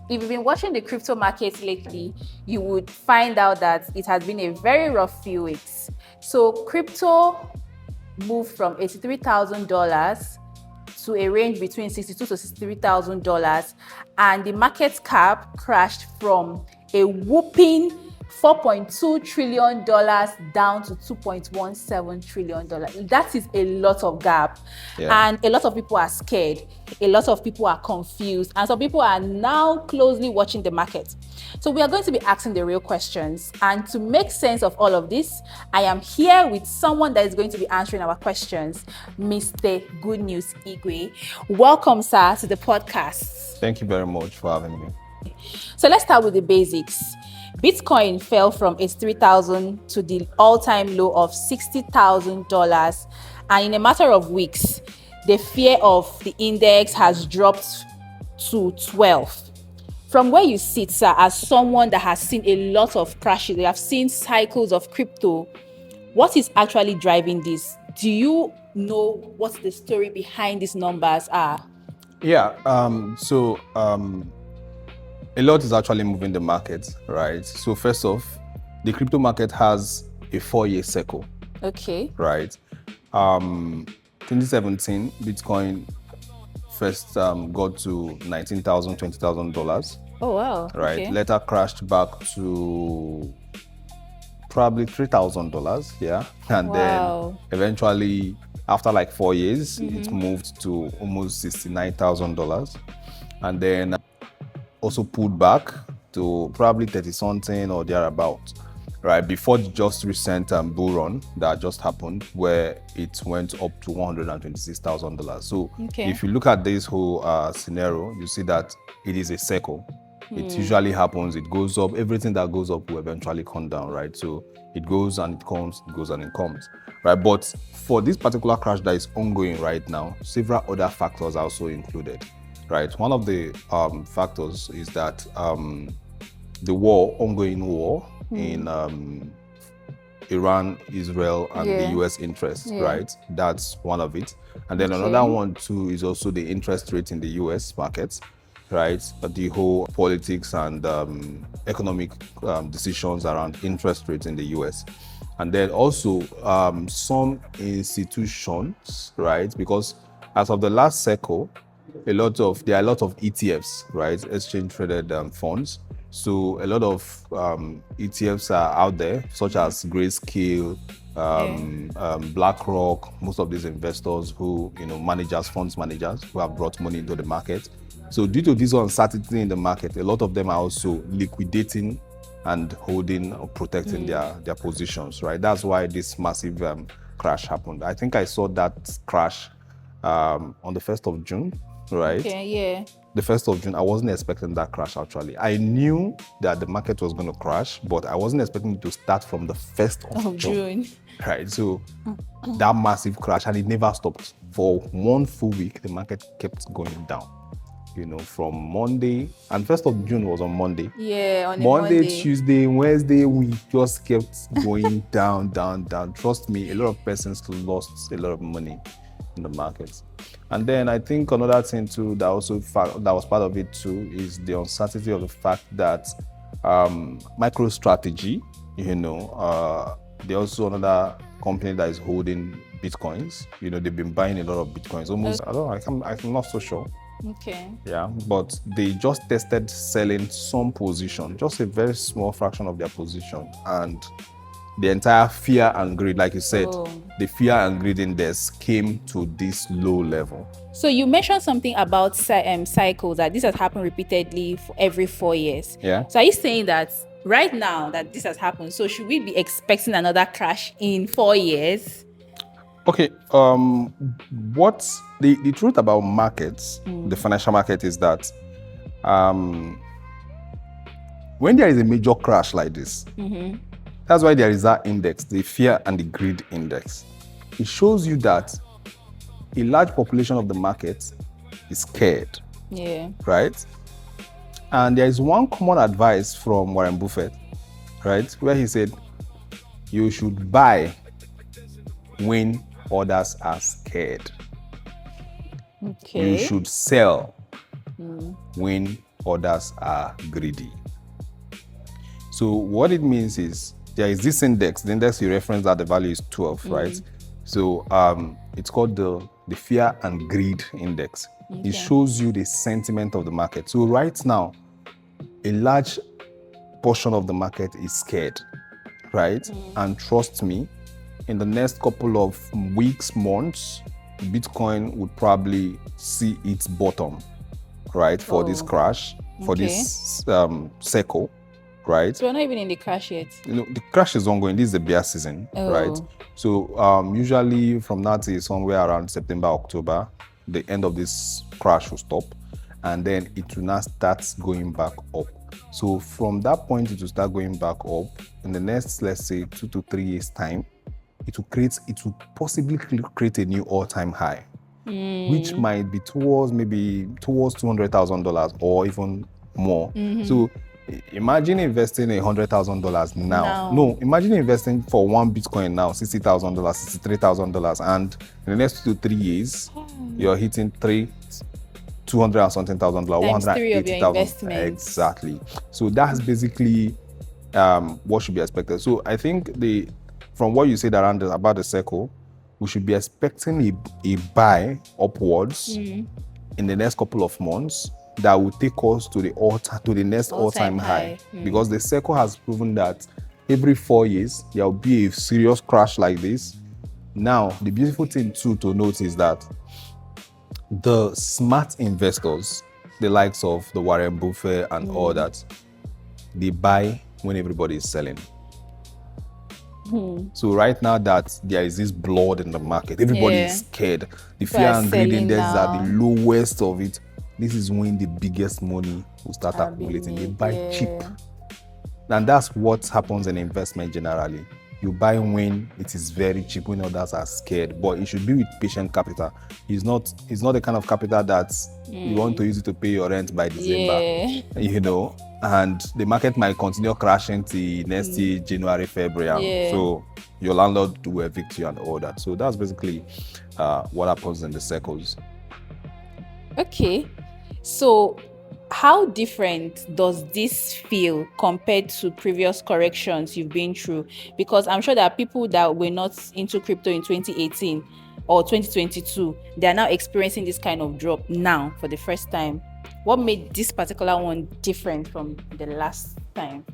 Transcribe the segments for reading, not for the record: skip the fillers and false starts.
if you've been watching the crypto market lately, you would find out that it has been a very rough few weeks. So crypto moved from $83,000 to a range between $62,000 to $63,000, and the market cap crashed from a whooping $4.2 trillion down to $2.17 trillion. That is a lot of gap. Yeah. And a lot of people are scared. A lot of people are confused. And some people are now closely watching the market. So we are going to be asking the real questions. And to make sense of all of this, I am here with someone that is going to be answering our questions, Mr. Good News Igwe. Welcome, sir, to the podcast. Thank you very much for having me. So let's start with the basics. Bitcoin fell from $83,000 to the all-time low of $60,000, and in a matter of weeks, the fear of the index has dropped to 12. From where you sit, sir, as someone that has seen a lot of crashes, you have seen cycles of crypto, what is actually driving this? Do you know what the story behind these numbers are? Yeah. A lot is actually moving the market, right? So first off, the crypto market has a 4-year cycle. Okay. Right. 2017, Bitcoin first got to $19,000, $20,000. Oh wow. Right. Okay. Later crashed back to probably $3,000. Yeah. And Wow. then eventually, after like 4 years, it moved to almost $69,000. And then also pulled back to probably 30 something or thereabout, right? Before the just recent bull run that just happened, where it went up to $126,000. So Okay. if you look at this whole scenario, you see that it is a cycle. It usually happens, it goes up, everything that goes up will eventually come down, right? So it goes and it comes, it goes and it comes, right? But for this particular crash that is ongoing right now, several other factors are also included. Right. One of the factors is that the ongoing war in Iran, Israel, and the US interest, right? That's one of it. And then another one too is also the interest rate in the US markets, right? The whole politics and economic decisions around interest rates in the US. And then also some institutions, right? Because as of the last cycle, there are a lot of ETFs, right? Exchange traded funds. So a lot of ETFs are out there, such as Grayscale, BlackRock, most of these investors who, funds managers who have brought money into the market. So due to this uncertainty in the market, a lot of them are also liquidating and holding or protecting their positions, right? That's why this massive crash happened. I think I saw that crash on the 1st of June. Right. Okay, yeah. The 1st of June, I wasn't expecting that crash actually. I knew that the market was going to crash, but I wasn't expecting it to start from the 1st of June. Right. So that massive crash, and it never stopped. For one full week, the market kept going down. From Monday, and 1st of June was on Monday. Yeah, on Monday, Tuesday, Wednesday, we just kept going down, down, down. Trust me, a lot of persons lost a lot of money in the markets. And then I think another thing too that was part of it too is the uncertainty of the fact that MicroStrategy, they're also another company that is holding Bitcoins. They've been buying a lot of Bitcoins. Almost, I'm not so sure. Okay. Yeah, but they just tested selling some position, just a very small fraction of their position, and the entire fear and greed, like you said, the fear and greed index came to this low level. So you mentioned something about cycles, that this has happened repeatedly for every 4 years. Yeah. So are you saying that right now that this has happened, so should we be expecting another crash in 4 years? Okay. What's the truth about markets, the financial market, is that when there is a major crash like this, that's why there is that index, the fear and the greed index. It shows you that a large population of the market is scared. Yeah. Right? And there is one common advice from Warren Buffett, right? Where he said, you should buy when others are scared. Okay. You should sell when others are greedy. So what it means is there is this index. The index you reference that the value is 12, right? So it's called the fear and greed index. Okay. It shows you the sentiment of the market. So right now, a large portion of the market is scared, right? And trust me, in the next couple of weeks, months, Bitcoin would probably see its bottom, right? For this crash, for this cycle, right? So we're not even in the crash yet. The crash is ongoing. This is the bear season, right? So usually from now till somewhere around September, October, the end of this crash will stop, and then it will now start going back up. So from that point, it will start going back up. In the next, let's say, 2 to 3 years time, it will possibly create a new all-time high, which might be towards $200,000 or even more. So imagine investing $100,000 now. No, imagine investing for one Bitcoin now, $60,000, $63,000, and in the next 2 to 3 years, you're hitting $200 and something thousand, $180,000. Exactly. So that's basically what should be expected. So I think from what you said about the cycle, we should be expecting a buy upwards in the next couple of months that will take us to the next all-time high. Because the cycle has proven that every 4 years there will be a serious crash like this. Now, the beautiful thing too to note is that the smart investors, the likes of the Warren Buffett and all that, they buy when everybody is selling. So right now that there is this blood in the market, everybody is scared. The fear and greed index are the lowest of it. This is when the biggest money will start accumulating. They buy cheap. And that's what happens in investment generally. You buy when it is very cheap, when others are scared. But it should be with patient capital. It's not the kind of capital that you want to use it to pay your rent by December. And the market might continue crashing till next year, January, February. So your landlord will evict you and all that. So that's basically what happens in the cycles. Okay. So how different does this feel compared to previous corrections you've been through? Because I'm sure there are people that were not into crypto in 2018 or 2022. They are now experiencing this kind of drop now for the first time. What made this particular one different from the last time?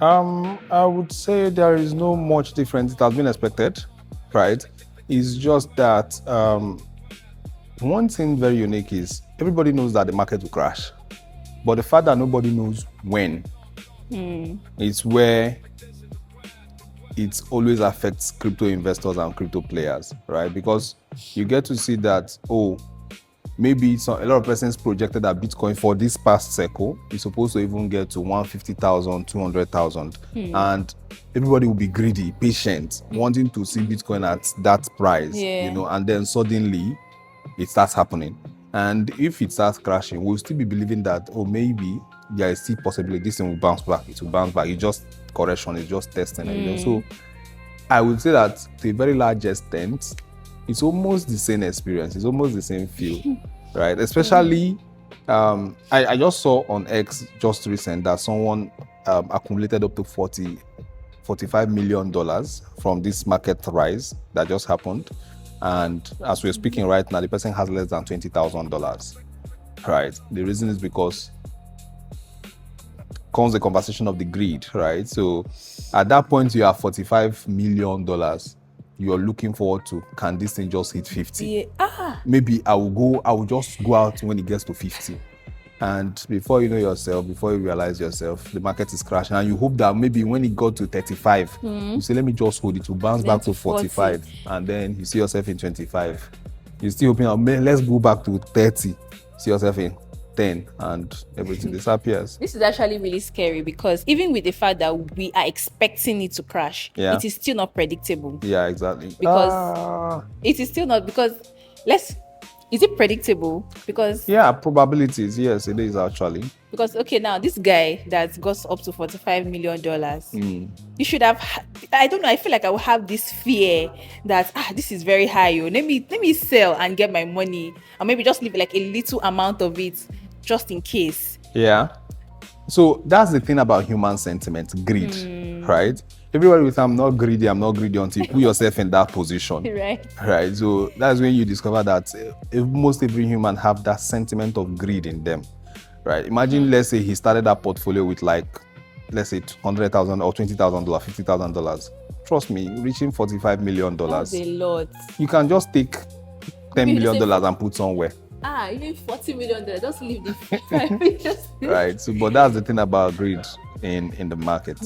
I would say there is no much difference. It has been expected, right? It's just that one thing very unique is everybody knows that the market will crash. But the fact that nobody knows when is where it always affects crypto investors and crypto players, right? Because you get to see that, maybe a lot of persons projected that Bitcoin for this past cycle is supposed to even get to 150,000, 200,000. And everybody will be greedy, patient, wanting to see Bitcoin at that price, and then suddenly it starts happening. And if it starts crashing, we'll still be believing that, maybe there is still possibility this thing will bounce back. It will bounce back. It's just correction. It's just testing. So I would say that to a very large extent, it's almost the same experience. It's almost the same feel, right? Especially, I just saw on X just recent that someone accumulated up to $45 million from this market rise that just happened. And as we're speaking right now, the person has less than $20,000, right? The reason is because comes the conversation of the greed, right? So at that point, you have $45 million. You're looking forward to, can this thing just hit 50? Maybe I will just go out when it gets to 50. And before you know yourself, before you realize yourself, the market is crashing. And you hope that maybe when it got to 35, you say, let me just hold it to bounce back to 45. And then you see yourself in 25. You're still hoping, let's go back to 30. See yourself in 10 and everything disappears. This is actually really scary because even with the fact that we are expecting it to crash, it is still not predictable. Yeah, exactly. Because it is still not, because is it predictable? Because probabilities, yes, it is actually. Because now this guy that got up to $45 million, you should have. I don't know. I feel like I will have this fear that this is very high. Let me sell and get my money, or maybe just leave like a little amount of it just in case. Yeah. So that's the thing about human sentiment, greed, right? Everybody will say, I'm not greedy until you put yourself in that position. Right. So that's when you discover that most every human have that sentiment of greed in them. Right. Imagine, let's say he started that portfolio with like, let's say $100,000 or $20,000, $50,000. Trust me, reaching $45 million. That's a lot. You can just take $10 million and put somewhere. Even $40 million, just leave the $5 million. Right. So, but that's the thing about greed in the market.